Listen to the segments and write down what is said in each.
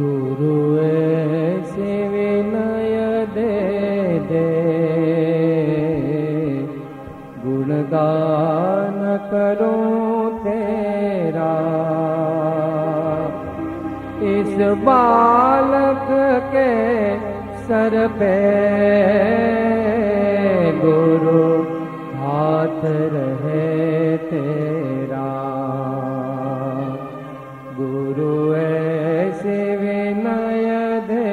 गुरु ऐसे विनय दे दे, गुणगान करूं तेरा। इस बालक के सर पे गुरु हाथ रहे तेरा। गुरु ऐसे विनय दे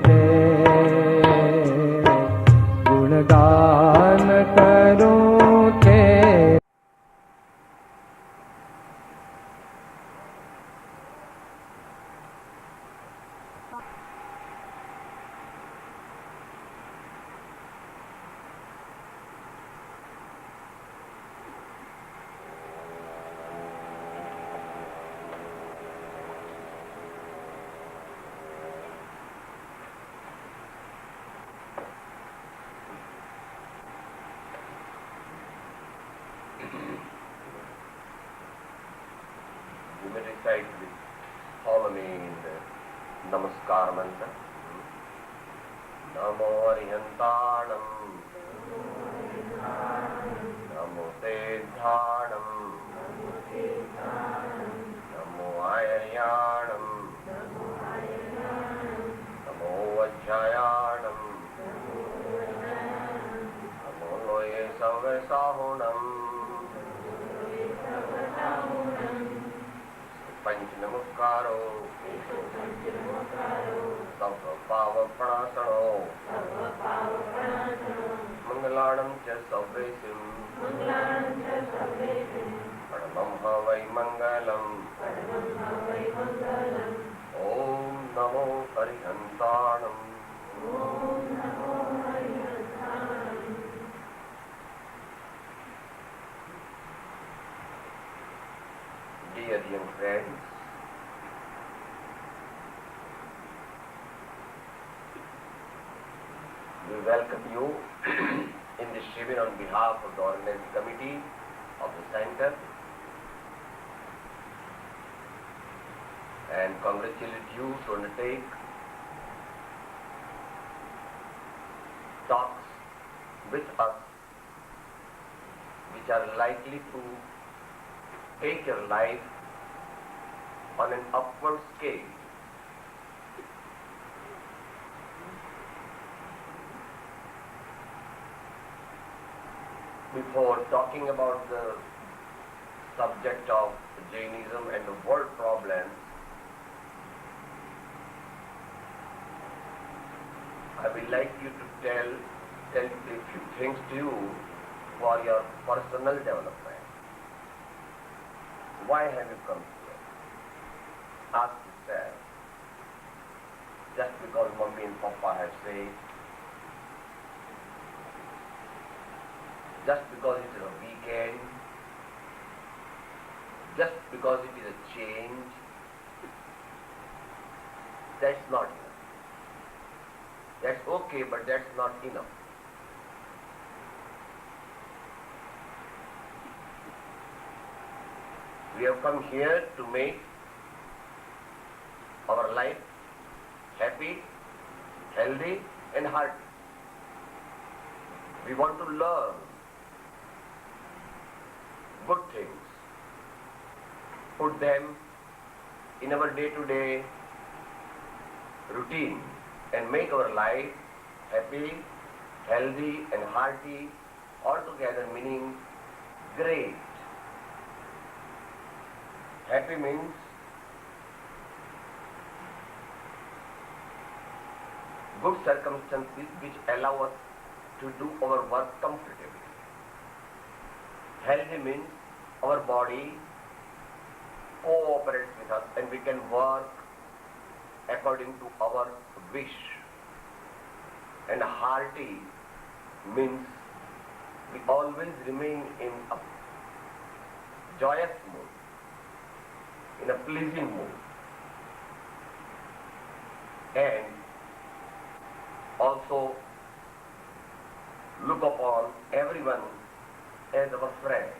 दे, गुणगान करूं तेरा। You may recite this, follow me in the Namaskar mantra. Namo Arihantanam, Namo Siddhanam, Namo Ayayanam, Namo Vajjayanam, Namo Loye Savesahunam. पंच नमस्कारो सर्व पाव प्रणासनो मंगलाणं च सर्वेषु परमं हवै मंगलम्। ओम नमो हरिहंताणम्। Dear young friends, we welcome you in this Shivir on behalf of the Ordinance Committee of the Center and congratulate you to undertake talks with us which are likely to take your life on an upward scale. Before talking about the subject of Jainism and the world problems, I would like you to tell a few things to you for your personal development. Why have you come here? Ask yourself. Just because Mummy and Papa have said, just because it is a weekend, just because it is a change, that's not enough. That's okay, but that's not enough. We have come here to make our life happy, healthy and hearty. We want to learn good things, put them in our day-to-day routine and make our life happy, healthy and hearty, altogether meaning great. Happy means good circumstances which allow us to do our work comfortably. Healthy means our body cooperates with us and we can work according to our wish. And hearty means we always remain in a joyous mood, in a pleasing mood, and also look upon everyone as our friend.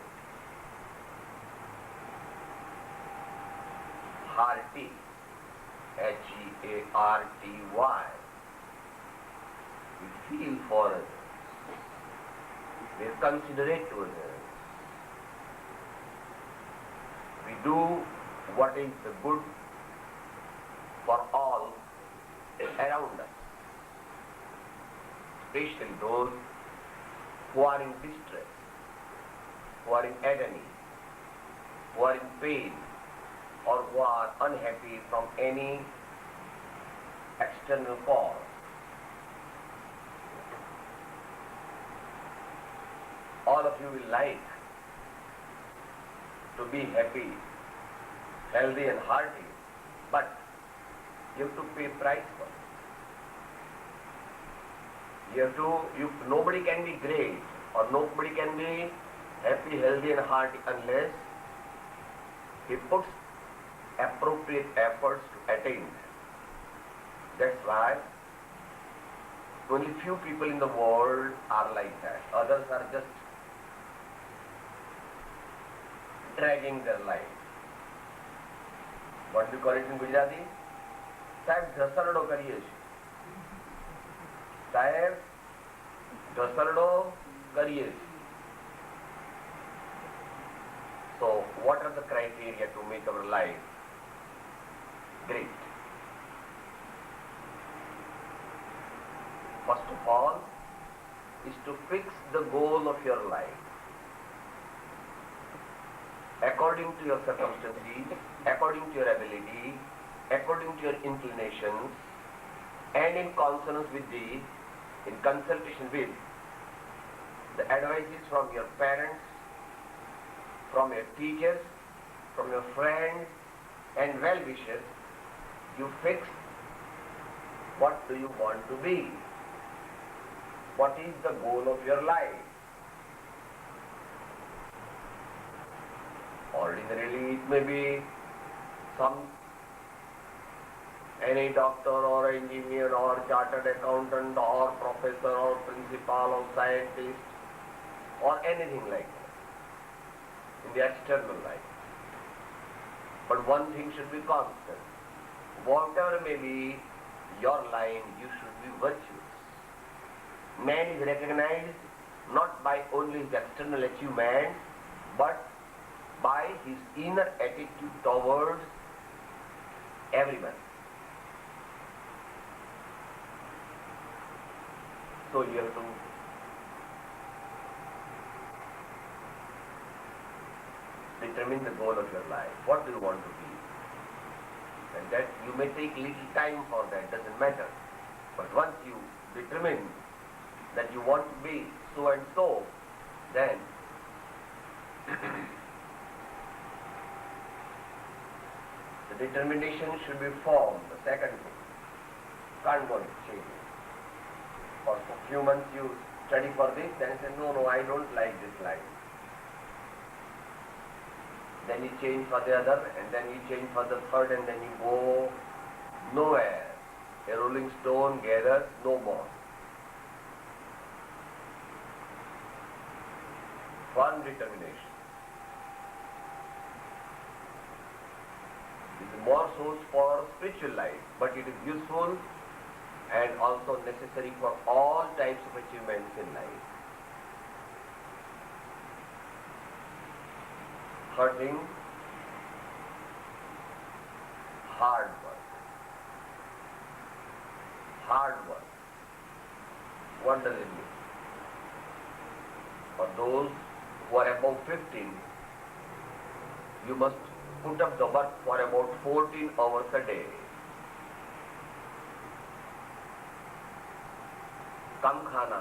Hearty Hearty. We feel for others. We are considerate to others. We do what is the good for all around us, especially those who are in distress, who are in agony, who are in pain, or who are unhappy from any external cause. All of you will like to be happy, healthy and hearty, but you have to pay price for it. Nobody can be great or nobody can be happy, healthy and hearty unless he puts appropriate efforts to attain that. That's why only few people in the world are like that. Others are just dragging their life. What do you call it in Gujarati? સાહેબ ઢસરડો કરીએ છીએ. સાહેબ ઢસરડો કરીએ છીએ. So what are the criteria to make our life great? First of all is to fix the goal of your life according to your circumstances, according to your ability, according to your inclinations, and in consonance with in consultation with the advices from your parents, from your teachers, from your friends and well-wishers. You fix what do you want to be, what is the goal of your life. Ordinarily it may be any doctor or engineer or chartered accountant or professor or principal or scientist or anything like that in the external life. But one thing should be constant. Whatever may be your line, you should be virtuous. Man is recognized not by only his external achievements, but by his inner attitude towards everyone. So you have to determine the goal of your life. What do you want to be? And that you may take little time for that, doesn't matter. But once you determine that you want to be so and so, then the determination should be formed. The second thing, can't go and change it. For a few months you study for this, then say, no, I don't like this line. Then you change for the other, and then you change for the third, and then you go nowhere. A rolling stone gathers no more. Firm determination. It is more source for spiritual life, but it is useful and also necessary for all types of achievements in life. Third thing, hard work. Hard work. What does it mean? For those who are above 15, you must put up the work for about 14 hours a day. कम खाना,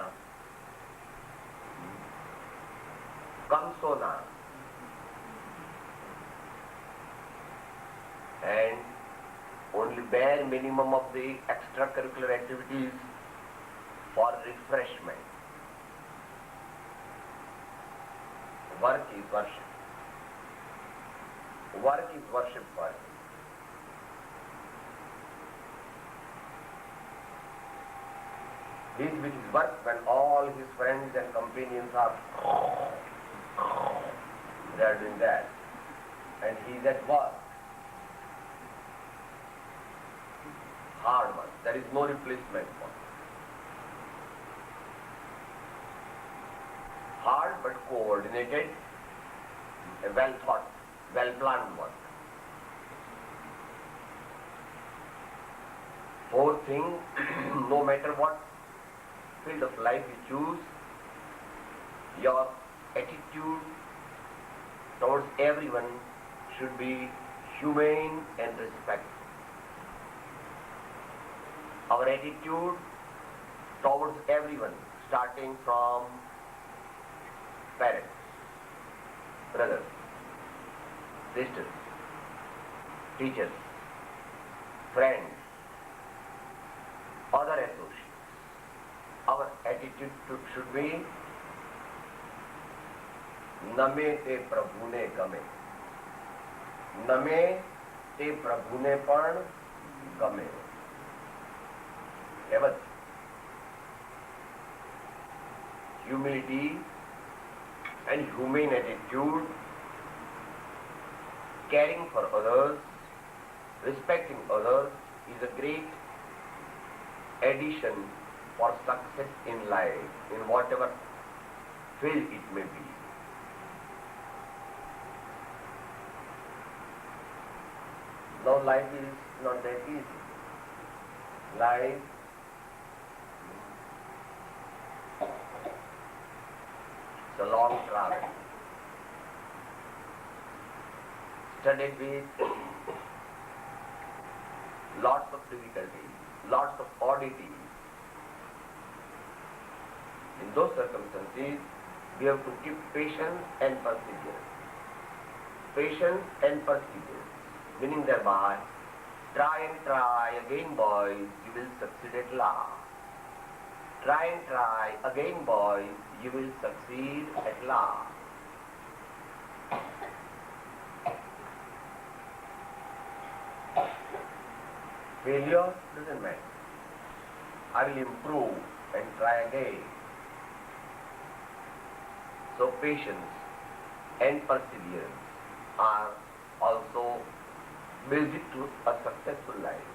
कम सोना, and only bare minimum of the extracurricular activities for refreshment. Work is worship. Work is worship for him. He is with his work when all his friends and companions are they are doing that, and he is at work. hard one. There is no replacement for it. Hard but coordinated, a well thought, well planned one. Fourth thing, no matter what field of life you choose, your attitude towards everyone should be humane and respectful. Our attitude towards everyone, starting from parents, brothers, sisters, teachers, friends, other associates. Our attitude should be नमे ते प्रभुने गमे. नमे ते प्रभुने पण गमे. कहेवत. Humility and humane attitude, caring for others, respecting others is a great addition for success in life, in whatever field it may be. Now life is not that easy. Life is a long travel, studied with lots of difficulties, lots of oddities. In those circumstances, we have to keep patience and perseverance. Patience and perseverance. Meaning thereby, try and try again, boys, you will succeed at last. Try and try again, boys, you will succeed at last. Failure doesn't matter. I will improve and try again. So patience and perseverance are also basic to a successful life.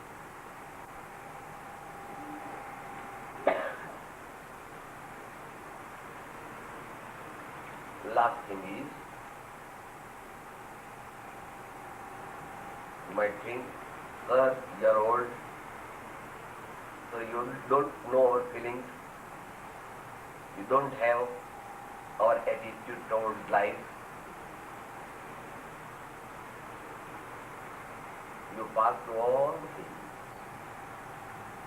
Last thing is, you might think, sir, you are old, so you don't know our feelings, you don't have our attitude towards life. You pass through all the things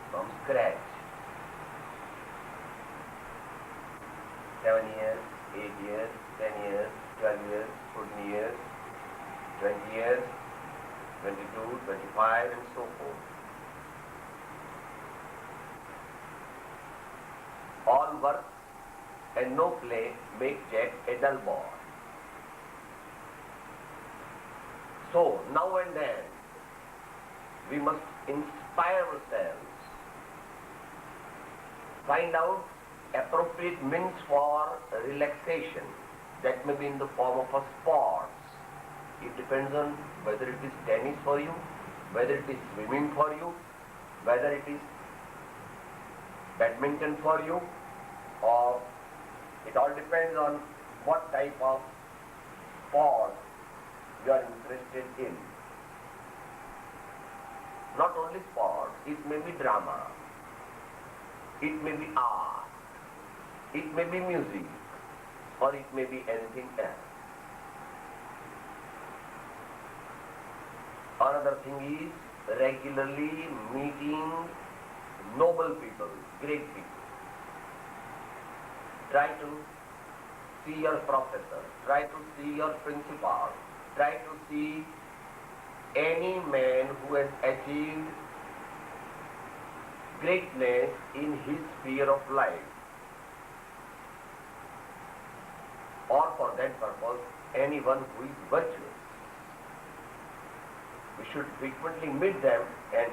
from scratch. 7 years, 8 years, 10 years, 12 years, 14 years, 20 years, 22, 25 and so forth. All work and no play make Jack a dull boy. So now and then we must inspire ourselves, find out appropriate means for relaxation. That may be in the form of a sports. It depends on whether it is tennis for you, whether it is swimming for you, whether it is badminton for you, or it all depends on what type of sport you are interested in. Not only sport, it may be drama, it may be art, it may be music, or it may be anything else. Another thing is regularly meeting noble people, great people. Try to see your professor, try to see your principal, try to see any man who has achieved greatness in his sphere of life, or for that purpose, anyone who is virtuous. We should frequently meet them and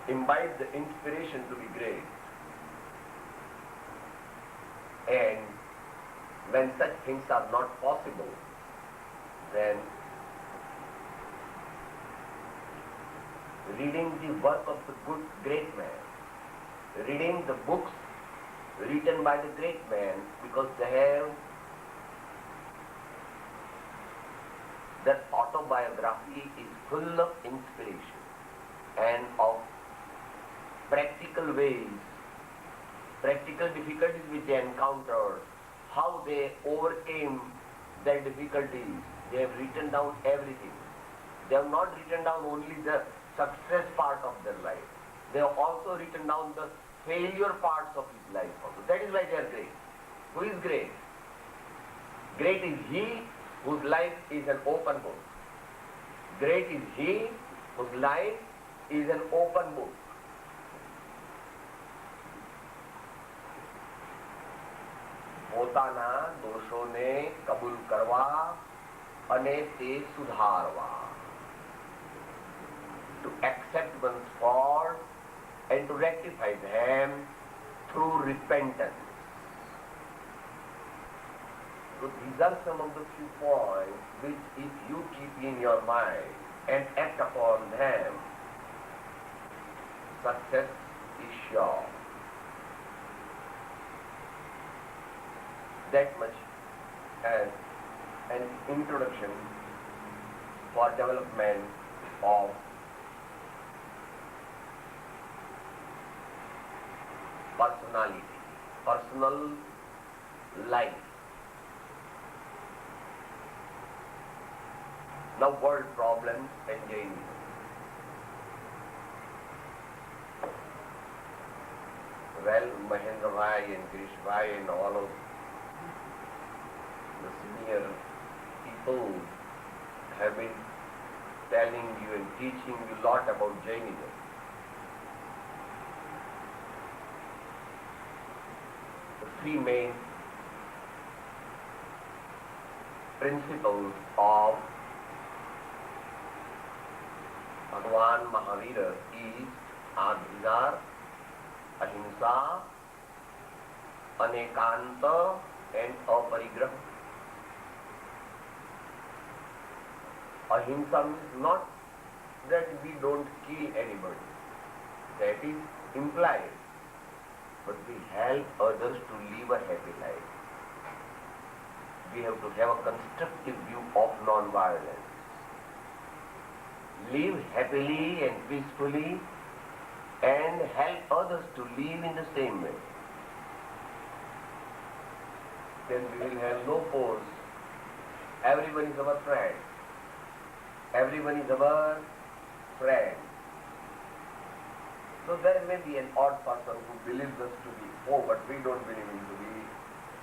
imbibe the inspiration to be great. And when such things are not possible, then reading the work of the good great man, reading the books written by the great man, because they have their autobiography is full of inspiration and of practical ways, practical difficulties which they encountered, how they overcame their difficulties. They have written down everything. They have not written down only the success part of their life. They have also written down the failure parts of his life also. That is why they are great. Who is great? Great is he whose life is an open book. Great is he whose life is an open book. પોતાના દોષોને કબૂલ કરવા અને તે સુધારવા. To accept one's fault and to rectify them through repentance. So these are some of the few points which if you keep in your mind and act upon them, success is sure. That much as an introduction for development of personality, personal life. Now world problems and Jainism. Well, Mahendra Bhai and Krish Bhai and all of the senior people have been telling you and teaching you a lot about Jainism. The three main principles of Bhagavan Mahavira is Adhikar, Ahimsa, Anekanta and Aparigraha. Ahimsa means not that we don't kill anybody. That is implied. But we help others to live a happy life. We have to have a constructive view of non-violence. Live happily and peacefully and help others to live in the same way. Then we will have no force. Everyone is our friend. Everyone is our friend. So there may be an odd person who believes us to be foe, but we don't believe him to be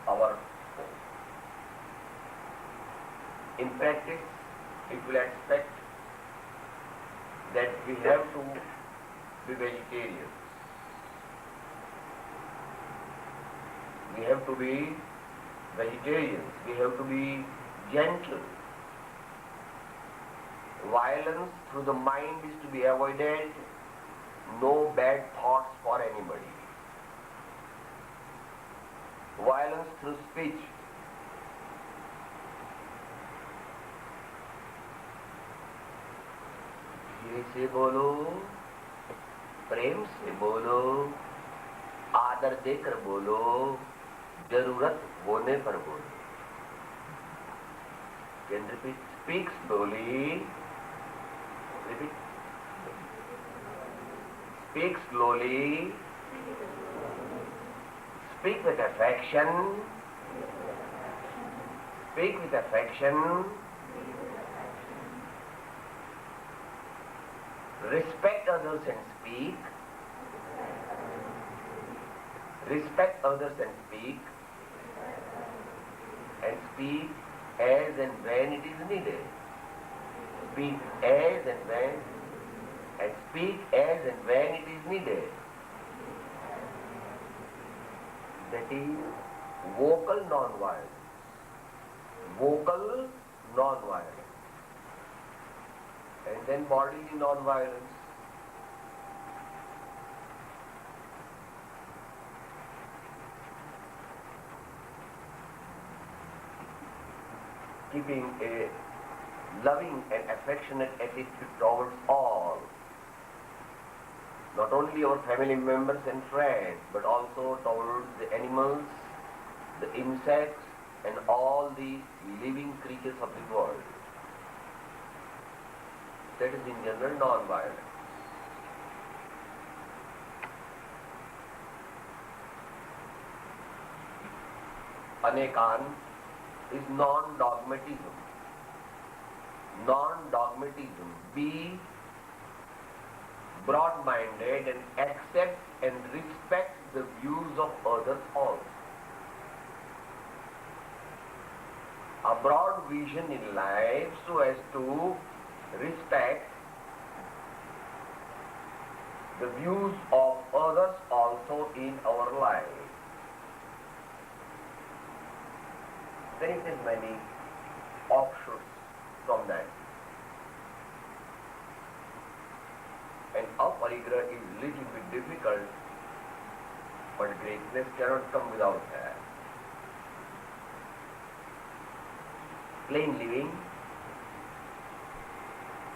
our foe. In practice, it will expect that we have to be vegetarians. We have to be vegetarians. We have to be gentle. Violence through the mind is to be avoided. No bad thoughts for anybody. Violence through speech. धीरे से बोलो, प्रेम से बोलो, आदर देकर बोलो, जरूरत होने पर बोलो. Can repeat. Speak slowly. Repeat. Speak slowly. Speak with affection. Speak with affection. Respect others and speak. Respect others and speak. And speak as and when it is needed. Speak as and when, and speak as and when it is needed. That is vocal non-violence. Vocal non-violence. And then bodily non-violence. Keeping a loving and affectionate attitude towards all, not only our family members and friends, but also towards the animals, the insects, and all the living creatures of the world. That is in general non-violence. Anekan is non-dogmatism. Non-dogmatism. Be broad-minded and accept and respect the views of others also. A broad vision in life so as to respect the views of others also in our life. There is many offshoots from that. And aparigraha is little bit difficult, but greatness cannot come without that. Plain living,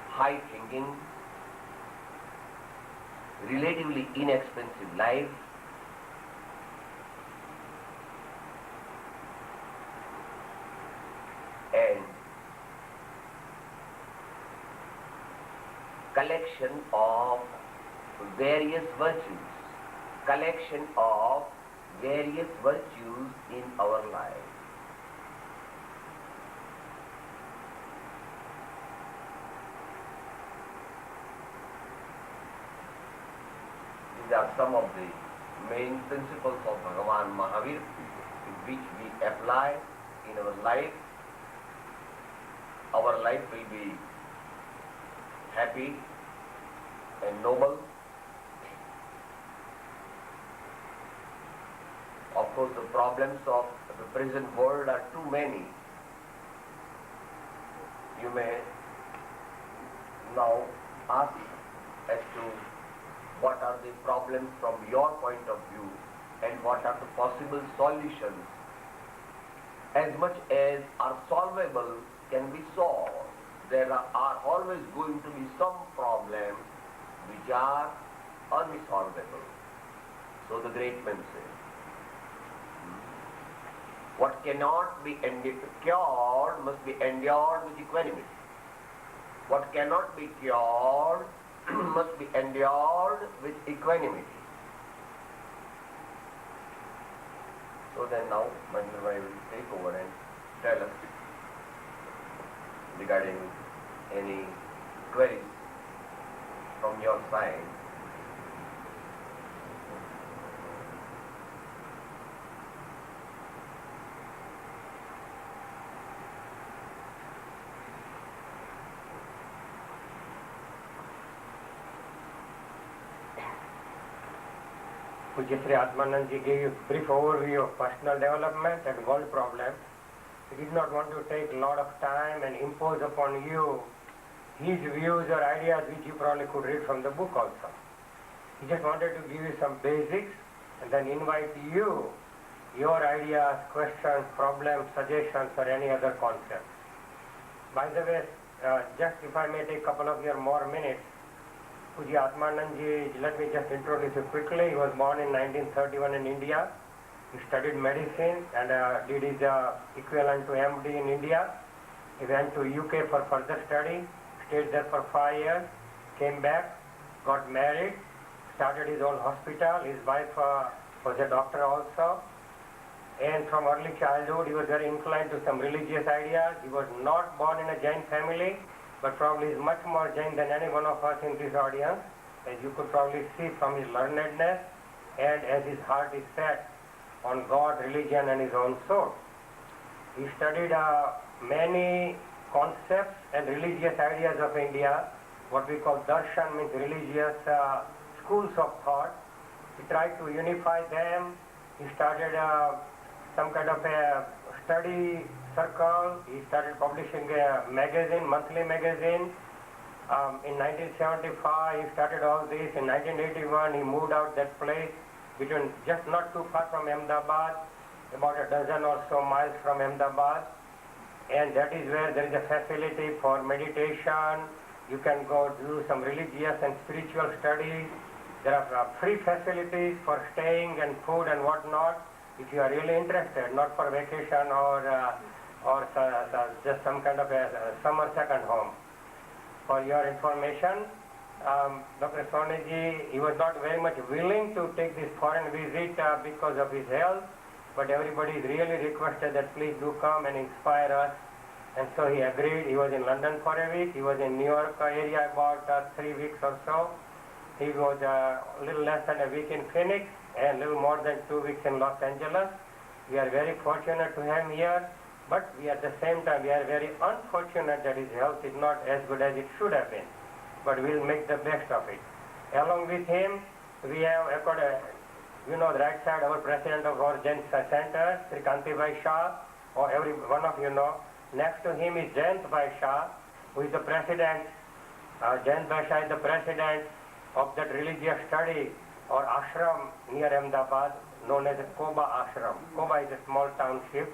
high thinking, relatively inexpensive life, and collection of various virtues, collection of various virtues in our life. These are some of the main principles of Bhagavan Mahavir which we apply in our life. Our life will be happy and noble. Of course, the problems of the present world are too many. You may now ask as to what are the problems from your point of view and what are the possible solutions. As much as are solvable can be solved. There are always going to be some problems which are unsolvable. So the great men say, what cannot be cured must be endured with equanimity. What cannot be cured must be endured with equanimity. So then now Mahendra Bhai will take over and tell us regarding any queries from your side. Pujyashree Atmananji gave you a brief overview of personal development and world problems. He did not want to take a lot of time and impose upon you his views or ideas which you probably could read from the book also. He just wanted to give you some basics and then invite you, your ideas, questions, problems, suggestions or any other concepts. By the way, just if I may take a couple of your more minutes, Pujya Atmananji, let me just introduce you quickly. He was born in 1931 in India. He studied medicine and did his equivalent to MD in India. He went to UK for further study, stayed there for 5 years, came back, got married, started his own hospital. His wife was a doctor also. And from early childhood he was very inclined to some religious ideas. He was not born in a Jain family, but probably is much more Jain than any one of us in this audience, as you could probably see from his learnedness and as his heart is set on God, religion and his own soul. He studied many concepts and religious ideas of India, what we call darshan, means religious schools of thought. He tried to unify them. He started some kind of a study circle. He started publishing a magazine, monthly magazine. In 1975 he started all this. In 1981 he moved out that place between just not too far from Ahmedabad, about a dozen or so miles from Ahmedabad, and that is where there is a facility for meditation. You can go do some religious and spiritual studies. There are free facilities for staying and food and whatnot if you are really interested, not for vacation or just some kind of a summer second home. For your information, Dr. Soniji, he was not very much willing to take this foreign visit because of his health, but everybody really requested that please do come and inspire us. And so he agreed. He was in London for a week. He was in New York area about 3 weeks or so. He was a little less than a week in Phoenix and a little more than 2 weeks in Los Angeles. We are very fortunate to have him here, but we at the same time we are very unfortunate that his health is not as good as it should have been. But we'll make the best of it. Along with him, we have the right side, our president of our Jain Center, Sri Kantibai Shah, or every one of you know. Next to him is Jain Shah, who is the president. Jain Shah is the president of that religious study or ashram near Ahmedabad, known as a Koba ashram. Koba is a small township.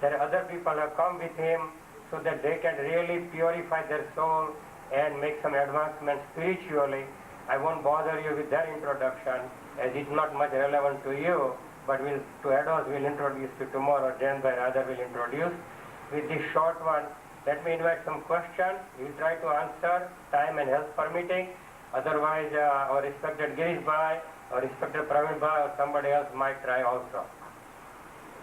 There are other people who have come with him so that they can really purify their soul and make some advancement spiritually. I won't bother you with their introduction as it's not much relevant to you, but to adults we'll introduce you tomorrow. Jain Bhai rather will introduce. With this short one, let me invite some questions. We'll try to answer, time and health permitting. Otherwise, our respected Girish Bhai, our respected Praveen Bhai, or somebody else might try also.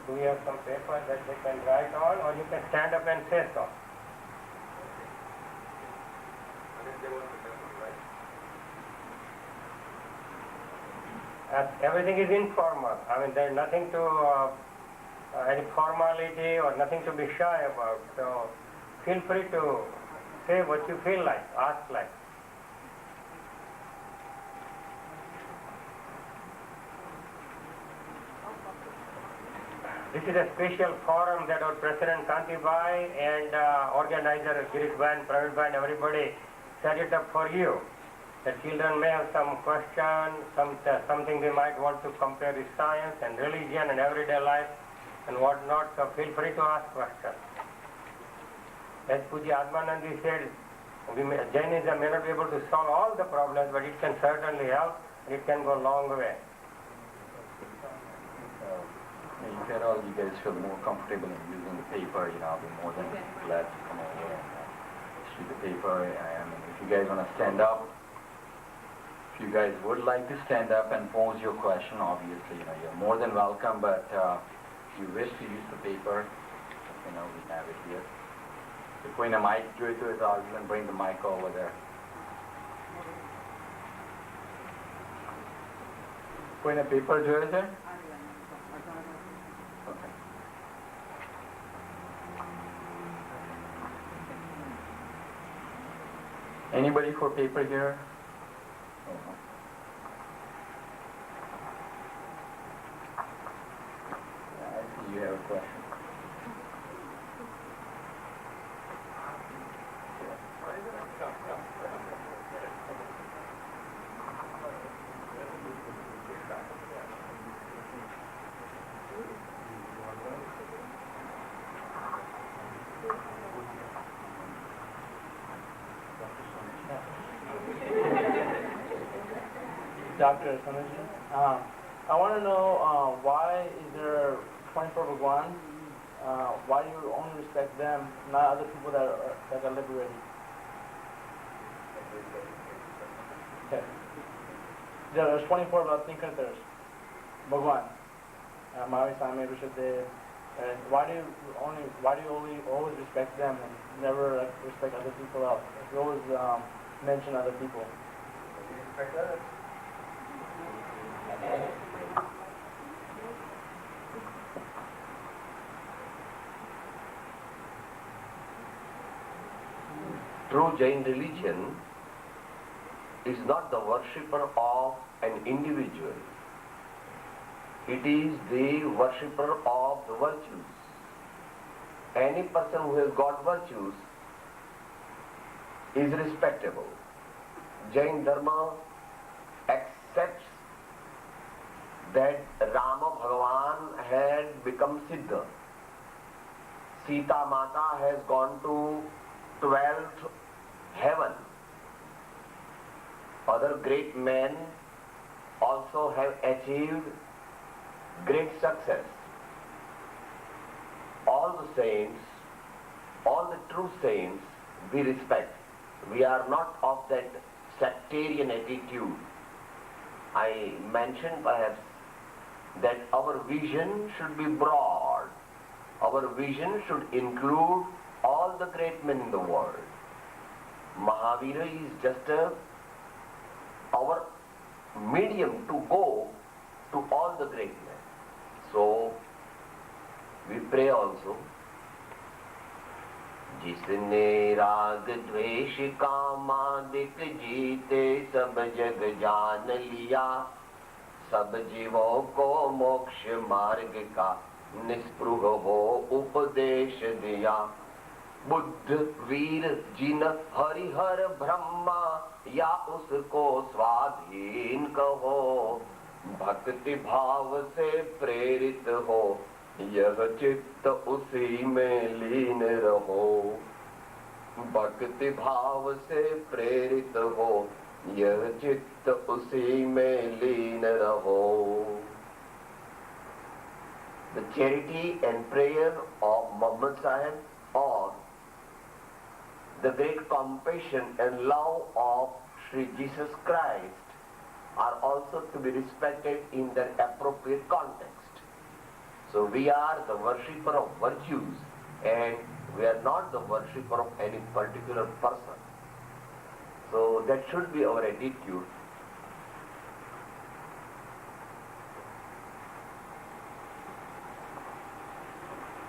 Do we have some paper that they can write on, or you can stand up and say so? Everything is informal. I mean, there is nothing to any formality or nothing to be shy about. So feel free to say what you feel like, ask like. This is a special forum that our President Kanti Bhai and organizer Girish Bhai and Praveen Bhai and everybody set it up for you. The children may have some question, something they might want to compare with science and religion and everyday life and whatnot, so feel free to ask questions. As Pujya Atmanandi said, Jainism may not be able to solve all the problems, but it can certainly help and it can go a long way. If at all you guys feel more comfortable in using the paper, I'll be more than glad to come over and see the paper. And if you guys want to stand up, if you guys would like to stand up and pose your question, obviously, you're more than welcome, but if you wish to use the paper, we have it here. So कोई ना mic जो है तो I'll even bring the mic over there. कोई ना paper जो है sir? Okay. Anybody for paper here? I see you have a question. Dr. Sonaji, I want to know why is there 24 Bhagwan? Why do you only respect them, not other people that are liberated? Okay. There's 24 Vatnikantars, Bhagwan, Mahavir Swami, Rishabdev. Why do you always respect them and never respect other people else? You always mention other people. Respect others. True Jain religion is not the worshipper of an individual. It is the worshipper of the virtues. Any person who has got virtues is respectable. Jain dharma accepts that Rama Bhagavan had become Siddha. Sita Mata has gone to 12th heaven. Other great men also have achieved great success. All the saints, all the true saints we respect. We are not of that sectarian attitude. I mentioned perhaps that our vision should be broad. Our vision should include all the great men in the world. Mahavira is just our medium to go to all the great men. So, we pray also, जिसने राग द्वेष कामादिक जीते सब जग जान लिया, सब जीवों को मोक्ष मार्ग का निस्पृह हो उपदेश दिया। बुद्ध वीर जिन हरिहर ब्रह्मा या उसको स्वाधीन कहो, भक्ति भाव से प्रेरित हो, यह चित्त उसी में लीन रहो। भक्ति भाव से प्रेरित हो, यह चित्त उसी में लीन रहो। The charity and prayer of Muhammad Sahib, or the great compassion and love of Sri Jesus Christ, are also to be respected in their appropriate context. So we are the worshipper of virtues, and we are not the worshipper of any particular person. So that should be our attitude.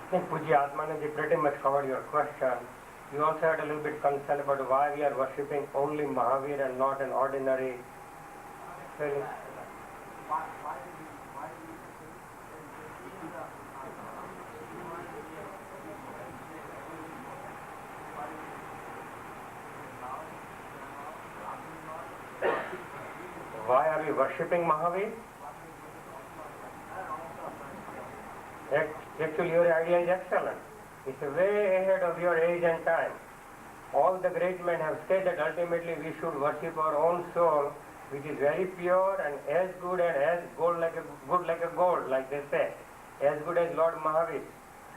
I think Pujya Atmananji pretty much covered your question. You also had a little bit concern about why we are worshipping only Mahavir and not an ordinary. Why are we worshipping Mahavir? Actually, your idea is excellent. It's way ahead of your age and time. All the great men have said that ultimately we should worship our own soul, which is very pure and as good and as good like a gold, like they say, as good as Lord Mahavir.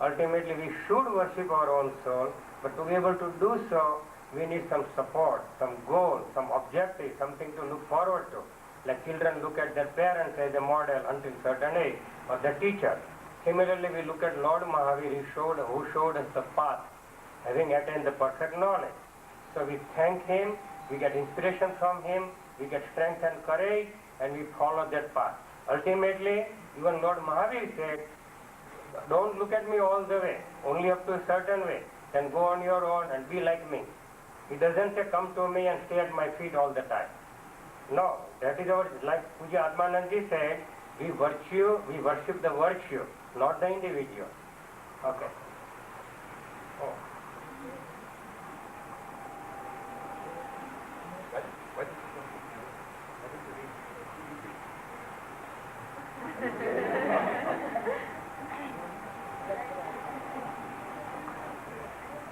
Ultimately, we should worship our own soul, but to be able to do so, we need some support, some goal, some objective, something to look forward to. Like children look at their parents as a model until certain age, or the teacher. Similarly, we look at Lord Mahavir, who showed us the path, having attained the perfect knowledge. So we thank him, we get inspiration from him, we get strength and courage, and we follow that path. Ultimately, even Lord Mahavir said, don't look at me all the way, only up to a certain way. Then go on your own and be like me. He doesn't say, come to me and stay at my feet all the time. No, that is our, like Pujya Atmananji said, we worship the virtue, not the individual. Okay. Oh.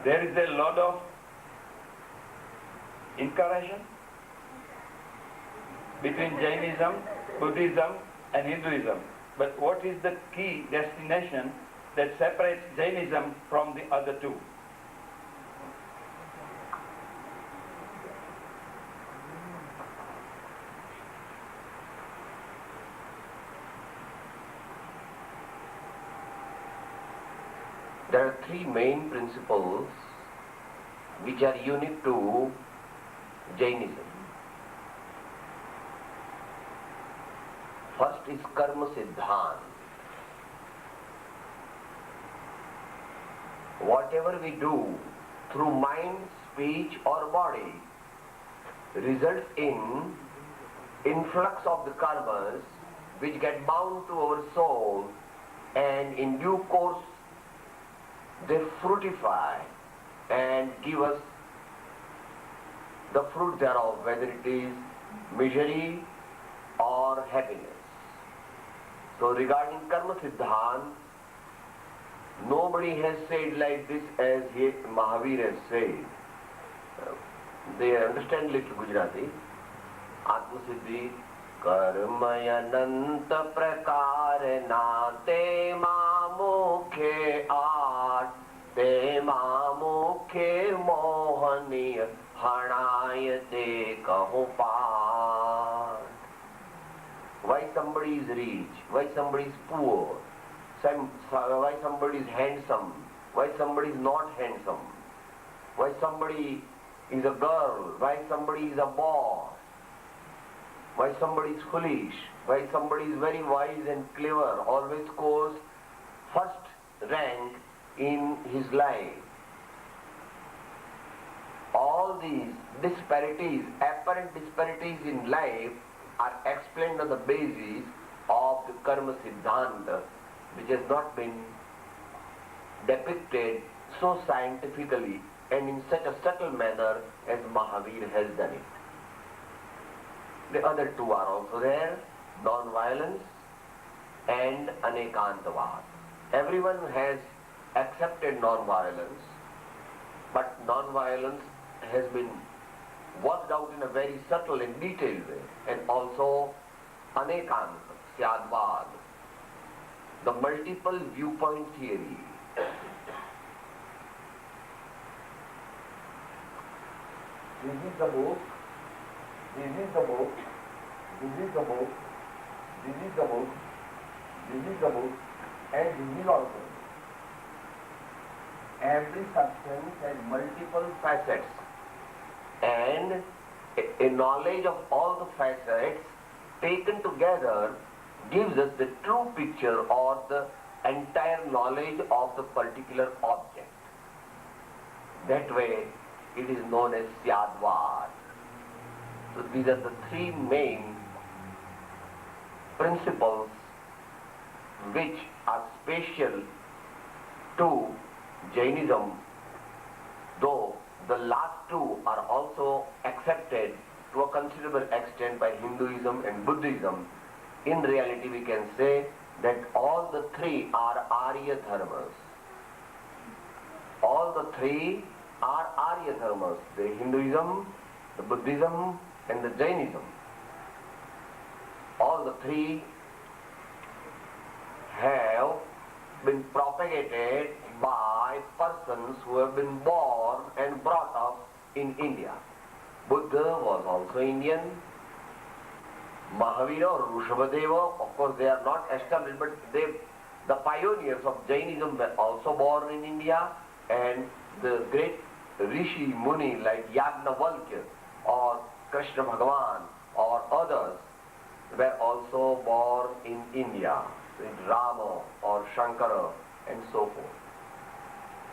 There is a lot of incarnation between Jainism, Buddhism and Hinduism. But what is the key destination that separates Jainism from the other two? There are three main principles which are unique to Jainism. First is karma siddhant. Whatever we do through mind, speech or body results in influx of the karmas which get bound to our soul, and in due course they fructify and give us the fruit thereof, whether it is misery or happiness. So regarding karma siddhant, nobody has said like this as Mahavir has said. They understand little Gujarati. Atma Siddhi, कर्मय अनंत प्रकार ना तेमा मुखे आठ तेमा मुखे मोहनीय हणाय ते कहूं पाठ. Why somebody is rich, why somebody is poor, why somebody is handsome, why somebody is not handsome, why somebody is a girl, why somebody is a boy, why somebody is foolish, why somebody is very wise and clever, always scores first rank in his life. All these disparities, apparent disparities in life are explained on the basis of the karma siddhanta, which has not been depicted so scientifically and in such a subtle manner as Mahavir has done it. The other two are also there, non-violence and anekantavad. Everyone has accepted non-violence, but non-violence has been worked out in a very subtle and detailed way, and also anekanta, syadvad, the multiple viewpoint theory. This is the book, this is the book, this is the book, this is the book, this is the book, and this is also. Every substance has multiple facets, and a knowledge of all the facets taken together gives us the true picture or the entire knowledge of the particular object. That way it is known as syadvad. So these are the three main principles which are special to Jainism, though the last two are also accepted to a considerable extent by Hinduism and Buddhism. In reality, we can say that all the three are Arya dharmas. All the three are Arya dharmas, the Hinduism, the Buddhism and the Jainism. All the three have been propagated by persons who have been born and brought up in India. Buddha was also Indian. Mahavira or Rishabhadeva, of course they are not established, but the pioneers of Jainism were also born in India, and the great Rishi Muni like Yagnavalkya or Krishna Bhagavan or others were also born in India, in Rama or Shankara and so forth.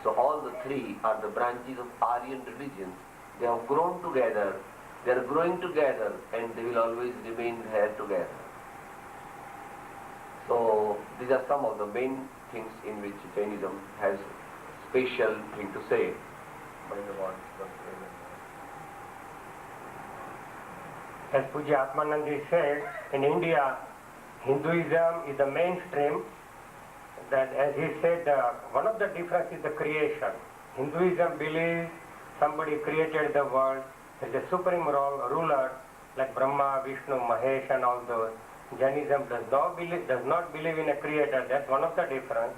So all the three are the branches of Aryan religions. They have grown together, they are growing together, and they will always remain there together. So these are some of the main things in which Jainism has special thing to say. As Pujya Atmanandi said, in India, Hinduism is the mainstream. That, as he said, one of the differences is the creation. Hinduism believes somebody created the world. There is a supreme ruler like Brahma, Vishnu, Mahesh and all those. Jainism does not believe in a creator. That's one of the difference.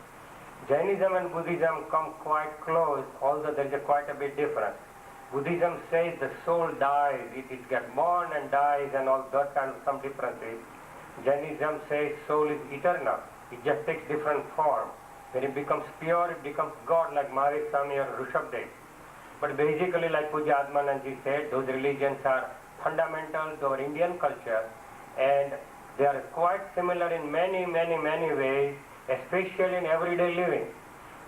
Jainism and Buddhism come quite close, although there is quite a bit difference. Buddhism says the soul dies, it gets born and dies and all that kind of some differences. Jainism says soul is eternal. It just takes different form. When it becomes pure, it becomes God like Mahavir Swami or Rishabhdev. But basically, like Pujya Atmananji said, those religions are fundamental to our Indian culture, and they are quite similar in many ways, especially in everyday living.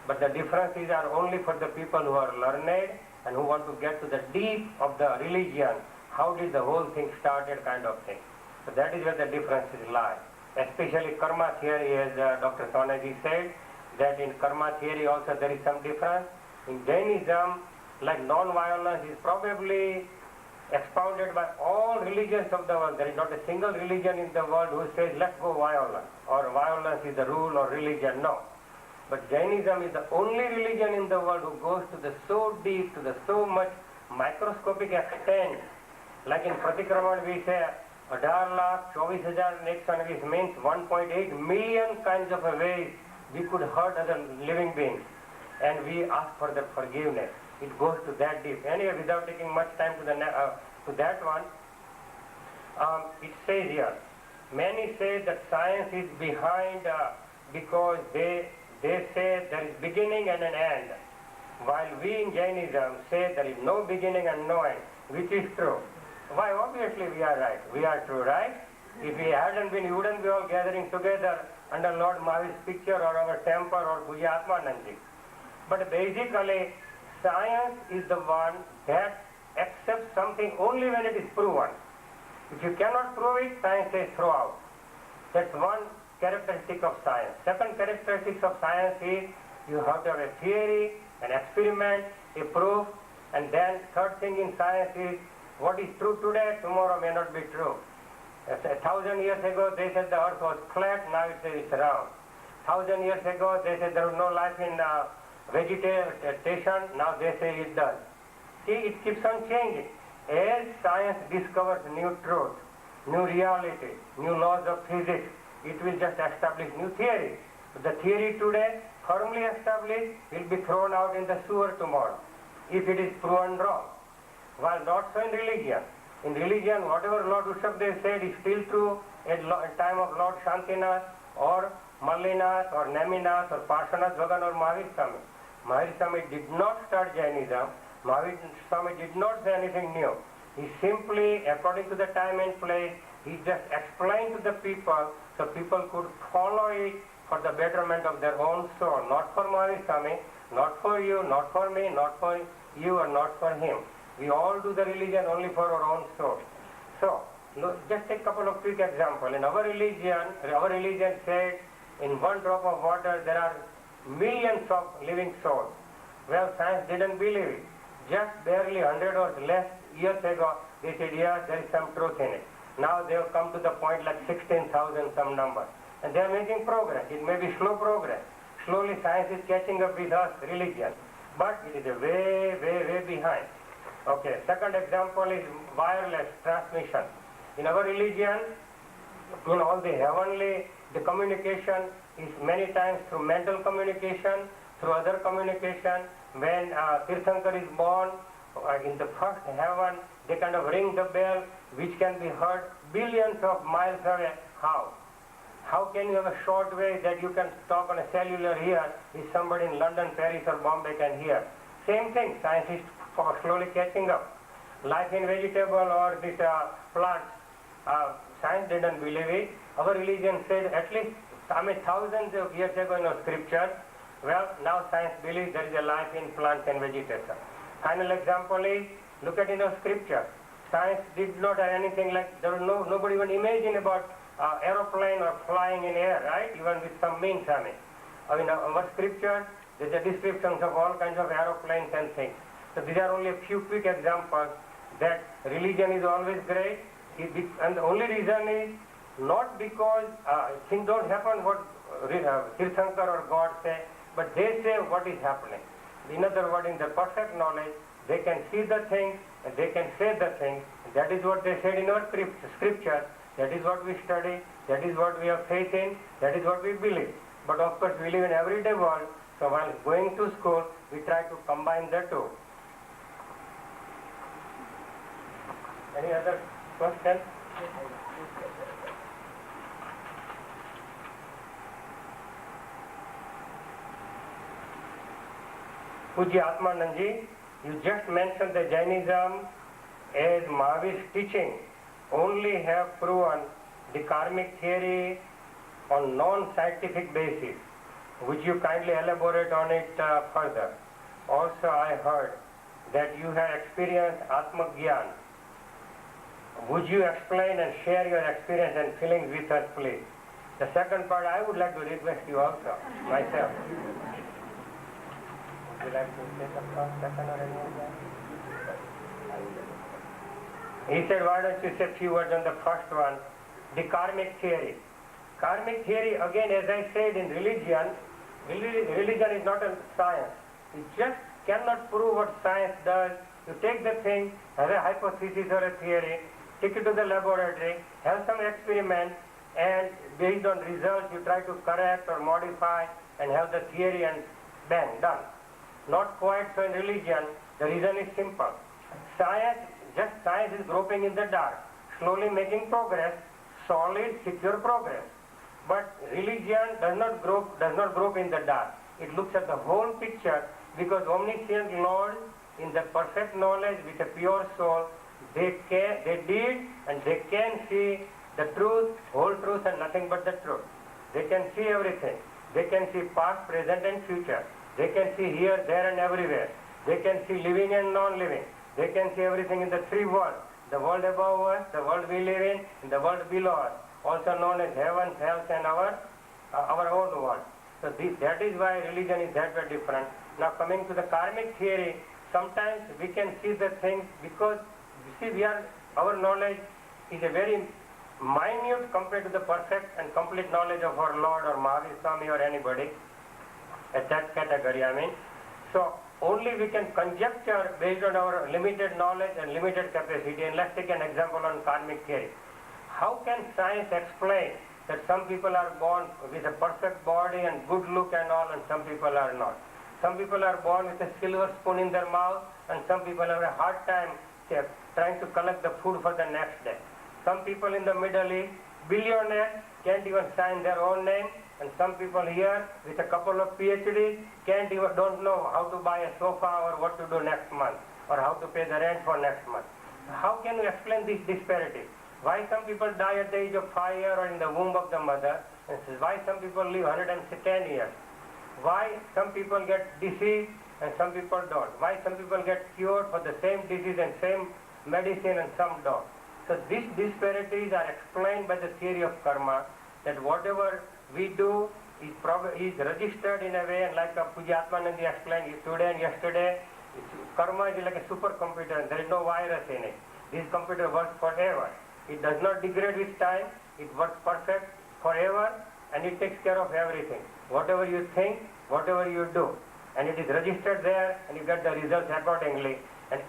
But the differences are only for the people who are learned and who want to get to the deep of the religion. How did the whole thing started kind of thing. So that is where the differences lie. Especially karma theory, as Dr. Sonaji said, that in karma theory also there is some difference. In Jainism, like non-violence is probably expounded by all religions of the world. There is not a single religion in the world who says let's go violence or violence is the rule or religion. No. But Jainism is the only religion in the world who goes to the so deep, to the so much microscopic extent. Like in Pratikraman we say 18,24,120 means 1.8 million kinds of ways we could hurt other living beings, and we ask for the forgiveness. It goes to that deep. Anyway, without taking much time to that one, it says here, many say that science is behind because they say there is beginning and an end, while we in Jainism say there is no beginning and no end, which is true. Why? Obviously we are right. We are true, right? If we hadn't been, we wouldn't be all gathering together under Lord Mahavir's picture or our temple or Pujyashree. But basically, science is the one that accepts something only when it is proven. If you cannot prove it, science says throw out. That's one characteristic of science. Second characteristic of science is you have to have a theory, an experiment, a proof, and then third thing in science is what is true today, tomorrow may not be true. 1,000 years ago they said the earth was flat, now it says it's round. 1,000 years ago they said there was no life in vegetation, now they say it does. See, it keeps on changing. As science discovers new truth, new reality, new laws of physics, it will just establish new theories. The theory today, firmly established, will be thrown out in the sewer tomorrow, if it is proven wrong. While not so in religion. In religion, whatever Lord Rishabhdev said is still true at time of Lord Shantinath or Mallinath or Neminath or Parshanath Bhagan or Mahavir Swami. Mahavir Swami did not start Jainism. Mahavir Swami did not say anything new. He simply, according to the time and place, he just explained to the people so people could follow it for the betterment of their own soul. Not for Mahavir Swami, not for you, not for me, not for you or not for him. We all do the religion only for our own soul. So, just take a couple of quick examples. In our religion said in one drop of water there are millions of living souls. Well, science didn't believe it. Just barely 100 or less years ago, they said, yes, there is some truth in it. Now they have come to the point like 16,000 some number. And they are making progress. It may be slow progress. Slowly science is catching up with us, religion. But it is a way behind. Okay, second example is wireless transmission. In our religion, in all the heavenly, the communication is many times through mental communication, through other communication. When Tirthankar is born, in the first heaven, they kind of ring the bell, which can be heard billions of miles away. How? How can you have a short way that you can talk on a cellular here if somebody in London, Paris or Bombay can hear? Same thing, science is slowly catching up. Life in vegetable or this plants, science didn't believe it. Our religion said at least, thousands of years ago in our scripture, well, now science believes there is a life in plants and vegetation. Final example is, look at in our scripture. Science did not have anything like, there was nobody even imagined about aeroplane or flying in air, right? Even with some means, in our scripture, there's a descriptions of all kinds of aeroplanes and things. So these are only a few quick examples that religion is always great, and the only reason is not because things don't happen what Tirthankar or God say, but they say what is happening. In other words, in the perfect knowledge, they can see the thing and they can say the thing. That is what they said in our scripture. That is what we study. That is what we have faith in. That is what we believe. But of course, we live in everyday world. So while going to school, we try to combine the two. Any other question? Pujya Atmananji, you just mentioned the Jainism as Mahavir's teaching only have proven the karmic theory on non-scientific basis. Would you kindly elaborate on it further? Also, I heard that you have experienced Atma Gyan. Would you explain and share your experience and feelings with us, please? The second part, I would like to request you also, myself. Would you like to say the first, second, or any of that? He said, why don't you say a few words on the first one, the karmic theory. Karmic theory, again, as I said, in religion is not a science. You just cannot prove what science does. You take the thing as a hypothesis or a theory, take it to the laboratory, have some experiment, and based on results you try to correct or modify and have the theory and bang, done. Not quite so in religion. The reason is simple. Science is groping in the dark, slowly making progress, solid, secure progress. But religion does not grope in the dark. It looks at the whole picture, because omniscient Lord, in the perfect knowledge with a pure soul, they did and they can see the truth, whole truth and nothing but the truth. They can see everything. They can see past, present and future. They can see here, there and everywhere. They can see living and non-living. They can see everything in the three worlds. The world above us, the world we live in, and the world below us, also known as heaven, hell and our own world. So that is why religion is that way different. Now coming to the karmic theory, sometimes we can see the things because, you see, our knowledge is a very minute compared to the perfect and complete knowledge of our Lord or Mahavir Swami or anybody at that category, I mean. So only we can conjecture based on our limited knowledge and limited capacity. And let's take an example on karmic theory. How can science explain that some people are born with a perfect body and good look and all, and some people are not? Some people are born with a silver spoon in their mouth, and some people have a hard time trying to collect the food for the next day. Some people in the Middle East, billionaires, can't even sign their own name, and some people here with a couple of PhDs don't know how to buy a sofa or what to do next month, or how to pay the rent for next month. How can you explain this disparity? Why some people die at the age of 5 years or in the womb of the mother, and why some people live 110 years? Why some people get disease and some people don't? Why some people get cured for the same disease and same medicine and some don't? So these disparities are explained by the theory of karma, that whatever we do is registered in a way, and like Pujyashree explained today and yesterday, karma is like a supercomputer and there is no virus in it. This computer works forever. It does not degrade with time, it works perfect forever, and it takes care of everything. Whatever you think, whatever you do, and it is registered there, and you get the results accordingly. And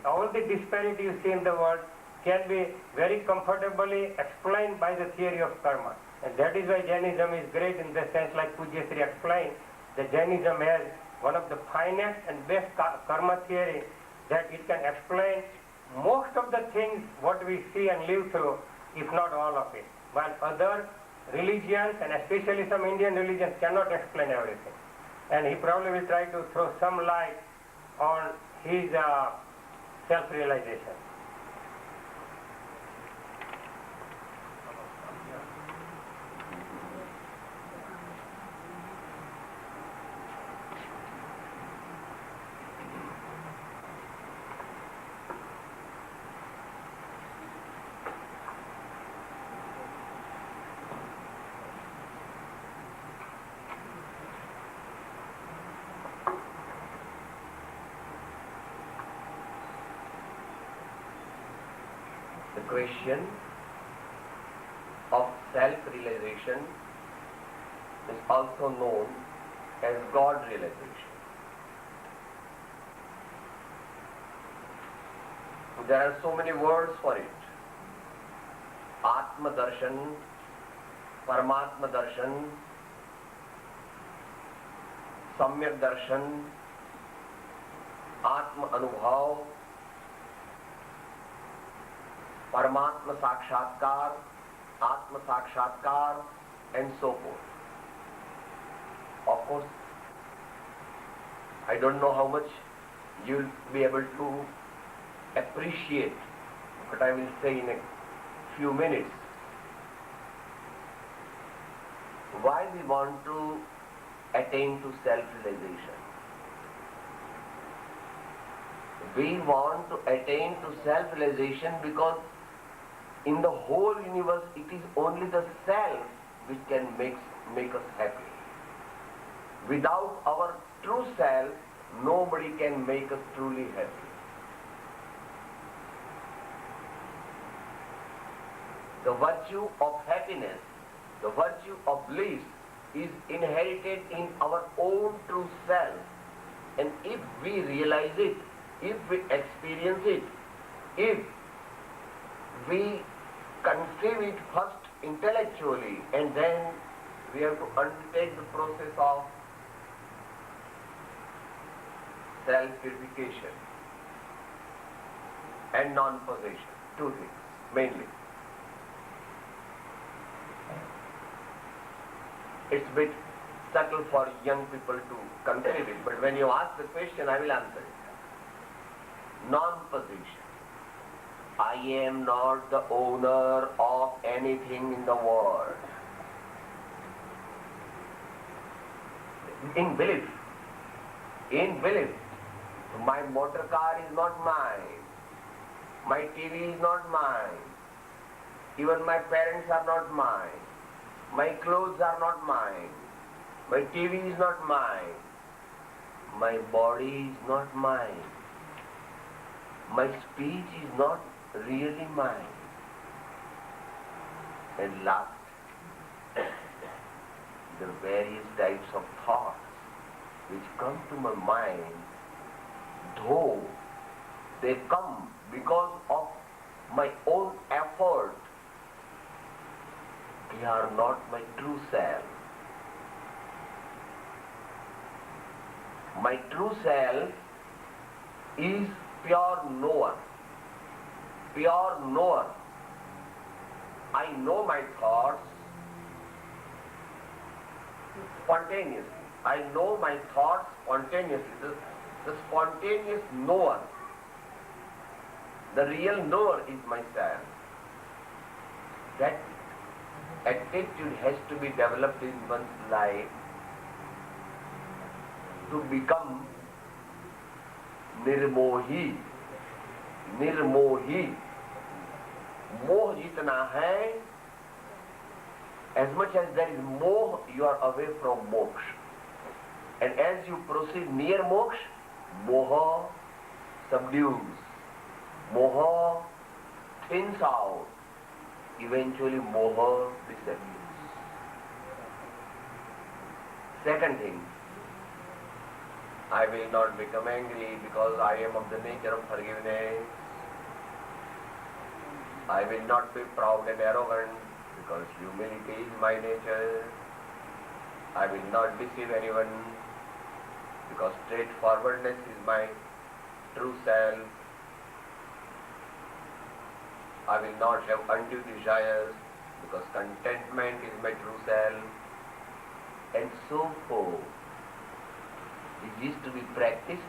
all the disparity you see in the world can be very comfortably explained by the theory of karma. And that is why Jainism is great in the sense, like Pujyashree explained, that Jainism has one of the finest and best karma theory, that it can explain most of the things what we see and live through, if not all of it. While other religions, and especially some Indian religions, cannot explain everything. And he probably will try to throw some light on his self-realization. The question of self-realization is also known as God realization. There are so many words for it. Atma Darshan, Paramatma Darshan, Samyak Darshan, Atma Anubhav, Paramatma Sakshatkar, Atma Sakshatkar, and so forth. Of course, I don't know how much you'll be able to appreciate what I will say in a few minutes. Why we want to attain to self-realization? We want to attain to self-realization because in the whole universe it is only the self which can make us happy. Without our true self, nobody can make us truly happy. The virtue of happiness, the virtue of bliss is inherited in our own true self. And if we realize it, if we experience it, if we conceive it first intellectually and then we have to undertake the process of self-purification and non-possession. Two things, mainly. It's a bit subtle for young people to conceive it, but when you ask the question, I will answer it. Non-possession. I am not the owner of anything in the world. In belief, my motor car is not mine, my TV is not mine, even my parents are not mine, my clothes are not mine, my TV is not mine, my body is not mine, my speech is not really mine. And last, the various types of thoughts which come to my mind, though they come because of my own effort, they are not my true self. My true self is pure knower. Pure knower. I know my thoughts spontaneously. I know my thoughts spontaneously. The spontaneous knower, the real knower is myself. That attitude has to be developed in one's life to become Nirmohi. Nirmohi. मोह जितना है, as much as there is moh, you are away from moksha. And as you proceed near moksha, moha subdues. Moha thins out. Eventually moha disappears. Second thing, I will not become angry because I am of the nature of forgiveness. I will not be proud and arrogant because humility is my nature. I will not deceive anyone because straightforwardness is my true self. I will not have undue desires because contentment is my true self. And so forth. It is to be practiced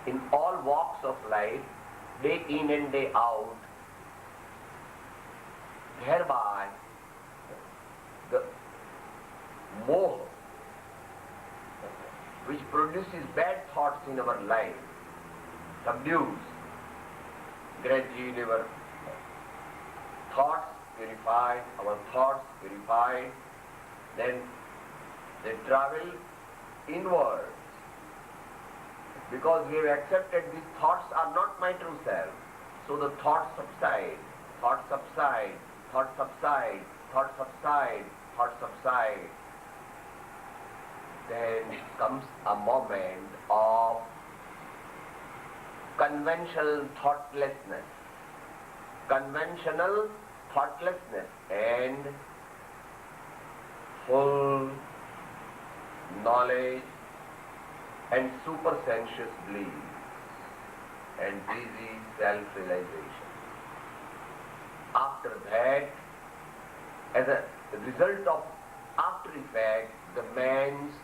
in all walks of life, day in and day out. Thereby, the moh which produces bad thoughts in our life subdues. Gradually our thoughts purified, our thoughts purified, then they travel inwards, because we have accepted these thoughts are not my true self. So the thoughts subside, thoughts subside, thoughts subside, thoughts subside, thoughts subside. Then comes a moment of conventional thoughtlessness. Conventional thoughtlessness and full knowledge and supersensuous belief and easy self-realization. After that, as a result of after effect, the man's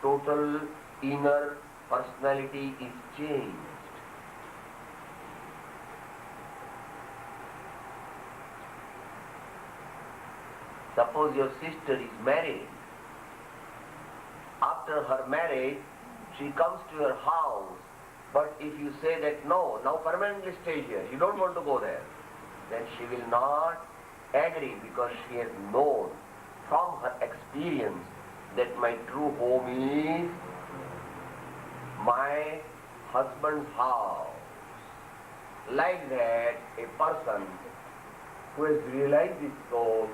total inner personality is changed. Suppose your sister is married. After her marriage, she comes to your house, but if you say that no, now permanently stay here, you don't want to go there, then she will not agree, because she has known from her experience that my true home is my husband's house. Like that, a person who has realized his soul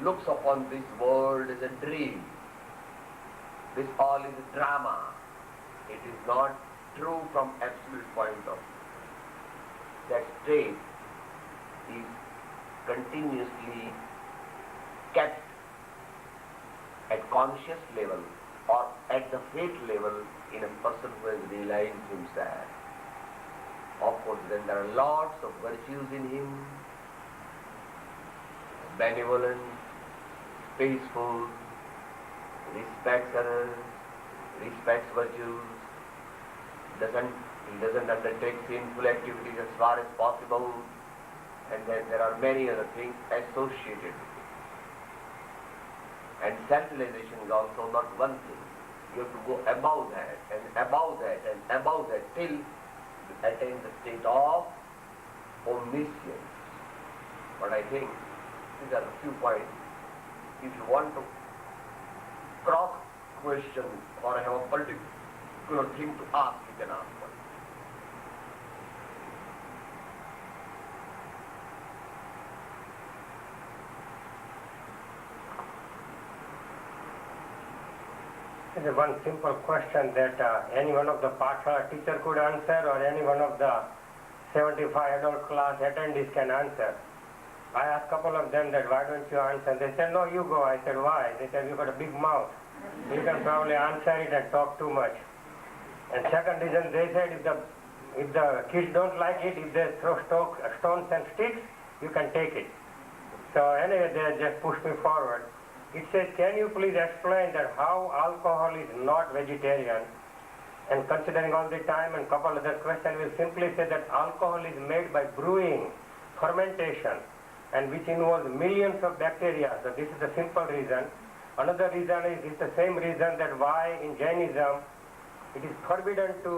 looks upon this world as a dream. This all is a drama. It is not true from absolute point of view. That state is continuously kept at conscious level or at the faith level in a person who has realized himself. Of course, then there are lots of virtues in him, benevolent, peaceful, respects others, respects virtues, he doesn't undertake sinful activities as far as possible, and then there are many other things associated with it. And self-realization is also not one thing. You have to go above that, and above that, and above that, till you attain the state of omniscience. But I think these are a few points. If you want to cross-question or have a particular thing to ask, you can ask one. This is one simple question that any one of the Pathshala teacher could answer, or any one of the 75 adult class attendees can answer. I asked a couple of them that why don't you answer? They said, no, you go. I said, why? They said, you've got a big mouth. You can probably answer it and talk too much. And second reason, they said, if the kids don't like it, if they throw stones and sticks, you can take it. So anyway, they just pushed me forward. It says, can you please explain that how alcohol is not vegetarian? And considering all the time and couple other questions, will simply say that alcohol is made by brewing, fermentation, and which involves millions of bacteria. So this is the simple reason. Another reason is it's the same reason that why in Jainism it is forbidden to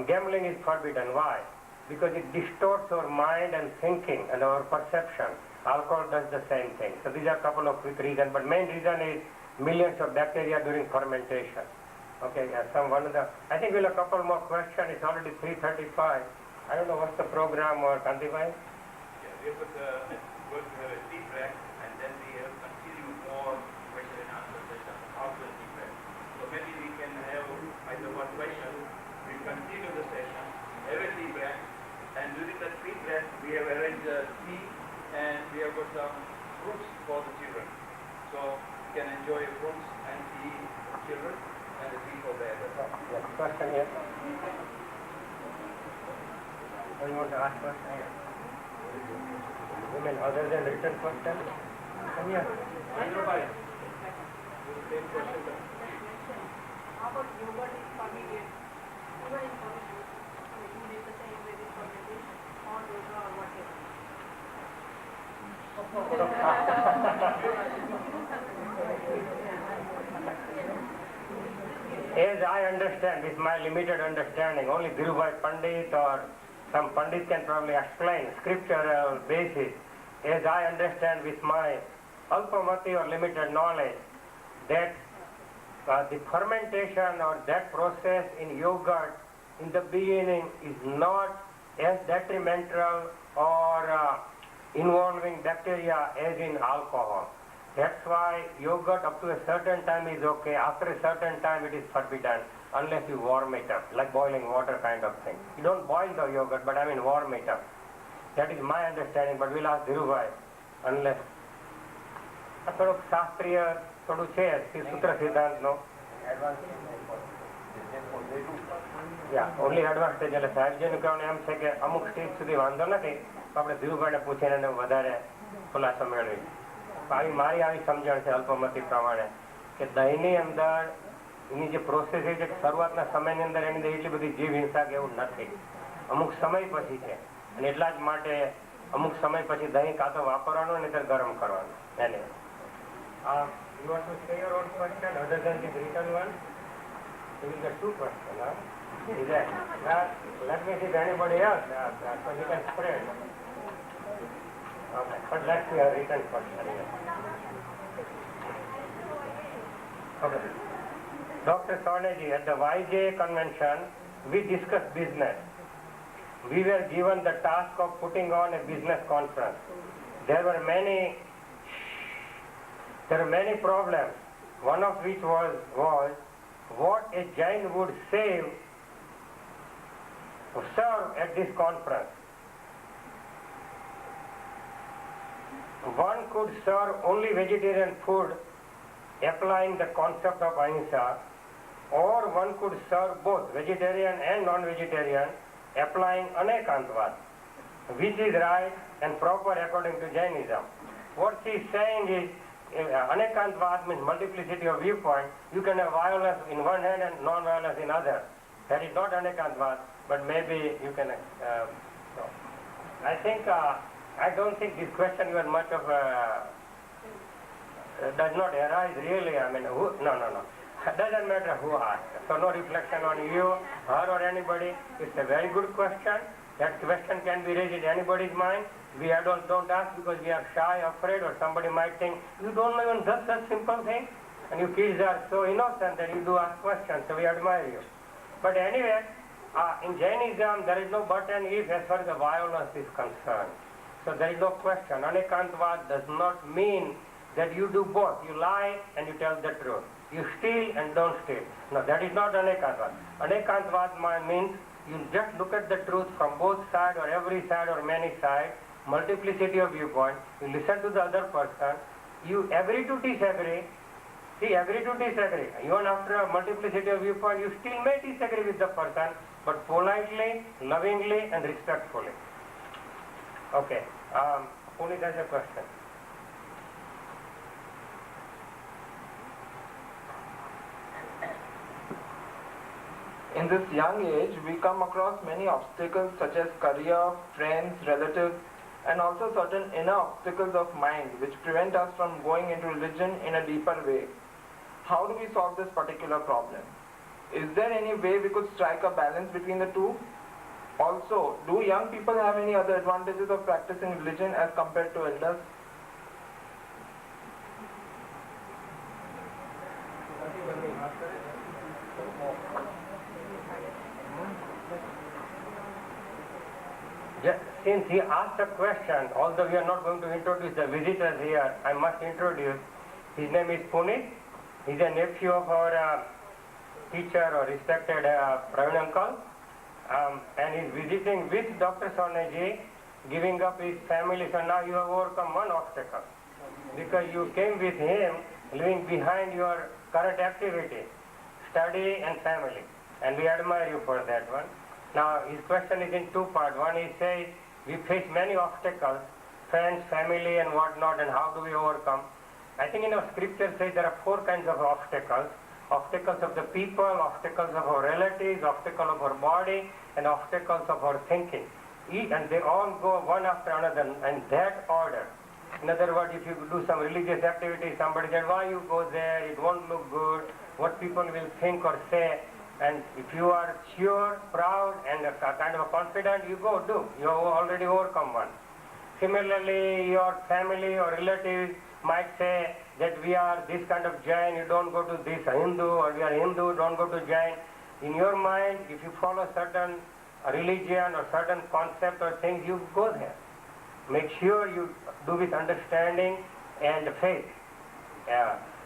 gambling is forbidden. Why? Because it distorts our mind and thinking and our perception. Alcohol does the same thing. So these are a couple of quick reasons, but main reason is millions of bacteria during fermentation. Okay, I think we'll have a couple more questions. It's already 3:35. I don't know what's the program or Kantibhai? We are going to have a tea break, and then we have continue more question and answer session after the tea break. So maybe we can have either one question, we continue the session, have a tea break, and during the tea break we have arranged tea, and we have got some fruits for the children. So you can enjoy fruits and tea for children, and the tea for the adults. Yes, question here. Do you want to ask question? You mean other than written question? Yeah. How about yogurt is permitted? Even in permitted, you make the same way with fermentation or yoga or whatever. As I understand, with my limited understanding, only Dhirubhai Pandit or some Pandit can probably explain scriptural basis. As I understand with my alpamati or limited knowledge, that the fermentation or that process in yogurt in the beginning is not as detrimental or involving bacteria as in alcohol. That's why yogurt up to a certain time is okay. After a certain time it is forbidden unless you warm it up, like boiling water kind of thing. You don't boil the yogurt, but I mean warm it up. That is my understanding, but we'll ask Dhirubhai unless થોડુંક શાસ્ત્રીય થોડું છે સૂત્ર સિદ્ધાંતનો only advance stage એટલે સાહેબજીનું કહેવાનું એમ છે કે અમુક સ્ટેજ સુધી વાંધો નથી તો આપણે ધીરુભાઈને પૂછીને એને વધારે ખુલાસો મેળવી. મારી સમજણ છે અલ્પમતી પ્રમાણે કે દહીંની અંદર એની જે પ્રોસેસ છે શરૂઆતના સમયની અંદર એની અંદર એટલી બધી જીવ હિંસા કે એવું નથી, અમુક સમય પછી છે અને એટલા જ માટે અમુક સમય પછી દહીં કાં તો વાપરવાનું ને ત્યારે ગરમ કરવાનું એને. You want to say your own question other than the written one? So we got two questions. Is that? Let me see if anybody else so we can spread. Okay, but let's see a written question here. Okay. Dr. Soneji, at the YJ convention, we discussed business. We were given the task of putting on a business conference. There were many problems, one of which was what a Jain would serve at this conference. one could serve only vegetarian food applying the concept of ahimsa, or one could serve both vegetarian and non-vegetarian applying anekantvad. Which is right and proper according to Jainism? What she is saying is, anekantvad means multiplicity of viewpoint. You can have violence in one hand and non-violence in other. That is not anekantvad, but maybe you can. No. I don't think this question was much of a. Does not arise really. I mean, no. Doesn't matter who asked. So no reflection on you, her, or anybody. It's a very good question. That question can be raised in anybody's mind. We adults don't ask because we are shy, afraid, or somebody might think, you don't know even such simple thing. And you kids are so innocent that you do ask questions, so we admire you. But anyway, in Jainism, there is no but and if as far as the violence is concerned. So there is no question. Anekantvad does not mean that you do both. You lie and you tell the truth. You steal and don't steal. No, that is not anekantvad. Anekantvad means you just look at the truth from both sides or every side or many sides, multiplicity of viewpoint. You listen to the other person. You agree to disagree. See, agree to disagree. Even after a multiplicity of viewpoint, you still may disagree with the person, but politely, lovingly, and respectfully. Okay. Punit has a question. In this young age, we come across many obstacles such as career, friends, relatives, and also certain inner obstacles of mind which prevent us from going into religion in a deeper way. How do we solve this particular problem? Is there any way we could strike a balance between the two? Also, do young people have any other advantages of practicing religion as compared to elders? Since he asked a question, although we are not going to introduce the visitors here, I must introduce. His name is Punit. He is a nephew of our teacher or respected Praveen uncle. And he is visiting with Dr. Sonaji, giving up his family. So now you have overcome one obstacle. Because you came with him, leaving behind your current activity, study and family. And we admire you for that one. Now his question is in two parts. One, he says, we face many obstacles, friends, family and whatnot, and how do we overcome? I think in our scripture says there are four kinds of obstacles. Obstacles of the people, obstacles of our relatives, obstacles of our body, and obstacles of our thinking. And they all go one after another in that order. In other words, if you do some religious activity, somebody said, why you go there, it won't look good, what people will think or say. And if you are sure, proud, and kind of confident, you go do. You have already overcome one. Similarly, your family or relatives might say that we are this kind of Jain, you don't go to this Hindu, or we are Hindu, don't go to Jain. In your mind, if you follow certain religion or certain concept or things, you go there. Make sure you do with understanding and faith.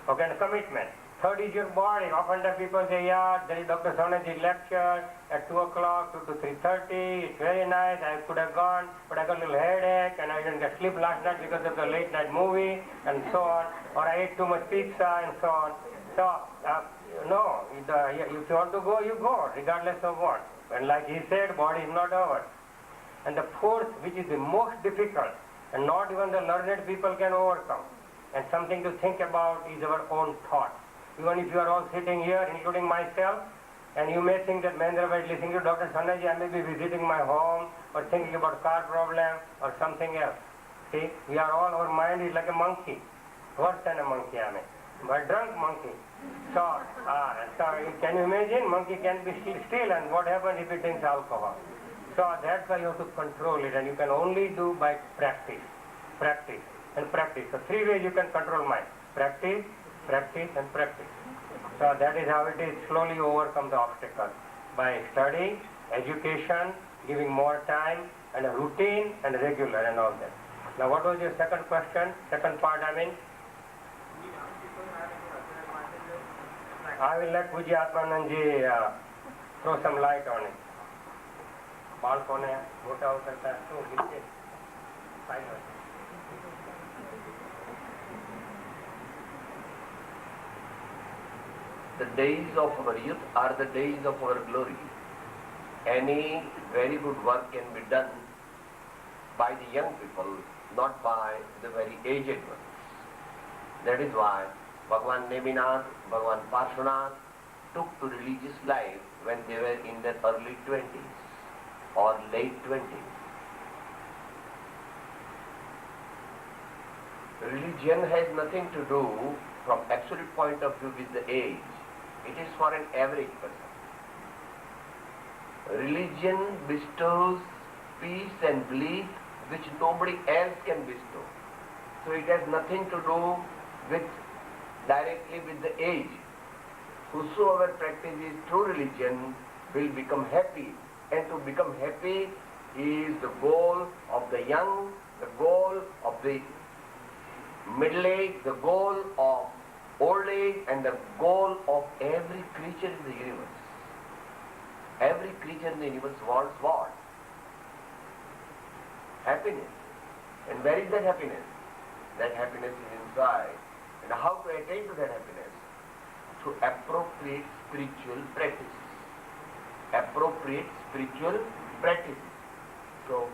Okay, and commitment. Third is your body. Often the people say, yeah, there is Dr. Sonaji lecture at 2 o'clock to 3:30. It's very nice. I could have gone, but I got a little headache and I didn't get sleep last night because of the late night movie and so on. Or I ate too much pizza and so on. So, no, if you want to go, you go, regardless of what. And like he said, body is not ours. And the fourth, which is the most difficult, and not even the learned people can overcome, and something to think about is our own thoughts. Even if you are all sitting here, including myself, and you may think that Mahendra is listening to Dr. Sonaji, I may be visiting my home, or thinking about car problem, or something else. See, we are all, our mind is like a monkey. Worse than a monkey, I mean. A drunk monkey. So can you imagine? Monkey can be still, and what happens if it drinks alcohol? So that's why you have to control it, and you can only do by practice. Practice and practice. So three ways you can control mind. Practice, practice and practice. So that is how it is slowly overcome the obstacles. By study, education, giving more time, and a routine and regular and all that. Now what was your second question? Second part, I mean? I will let Pujyashree throw some light on it. બાળકોને મોટાઓ કરતા શું વિશેષ ફાયદો છે? the days of our youth are the days of our glory. Any very good work can be done by the young people, not by the very aged ones. That is why Bhagavan Neminath, Bhagavan Parshvanath took to religious life when they were in their early 20s or late 20s. Religion has nothing to do from absolute point of view with the age. It is for an average person. Religion bestows peace and bliss which nobody else can bestow. So it has nothing to do with directly with the age. Whosoever practices true religion will become happy, and to become happy is the goal of the young, the goal of the middle age, the goal of old age, and the goal of every creature in the universe. Every creature in the universe wants what? Happiness. And where is that happiness? That happiness is inside. And how to attain to that happiness? To appropriate spiritual practices. Appropriate spiritual practices. So,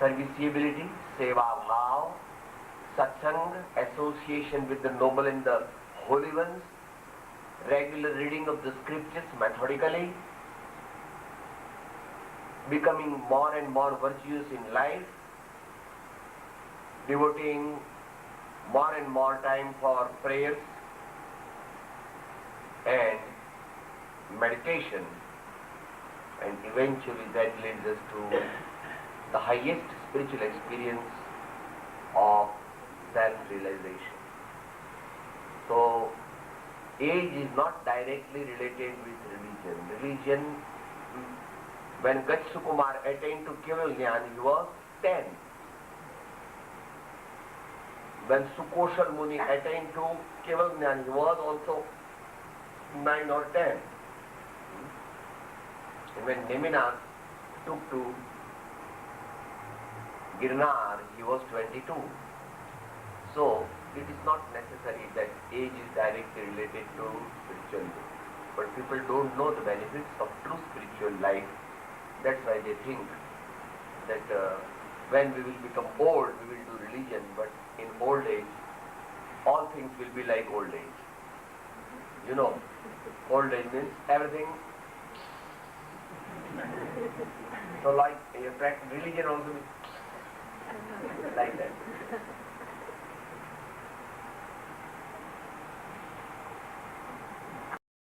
serviceability, seva bhav, satsang, association with the noble and the holy ones, regular reading of the scriptures methodically, becoming more and more virtuous in life, devoting more and more time for prayers and meditation, and eventually that leads us to the highest spiritual experience of self-realization. So, age is not directly related with religion. Religion, when Gachsukumar attained to Keval Jnana, he was 10. When Sukoshal Muni attained to Keval Jnana, he was also 9 or 10. And when Neminath took to Girnar, he was 22. So, it is not necessary that age is directly related to spirituality. But people don't know the benefits of true spiritual life. That's why they think that when we will become old, we will do religion, but in old age, all things will be like old age. You know, old age means everything. So like religion also means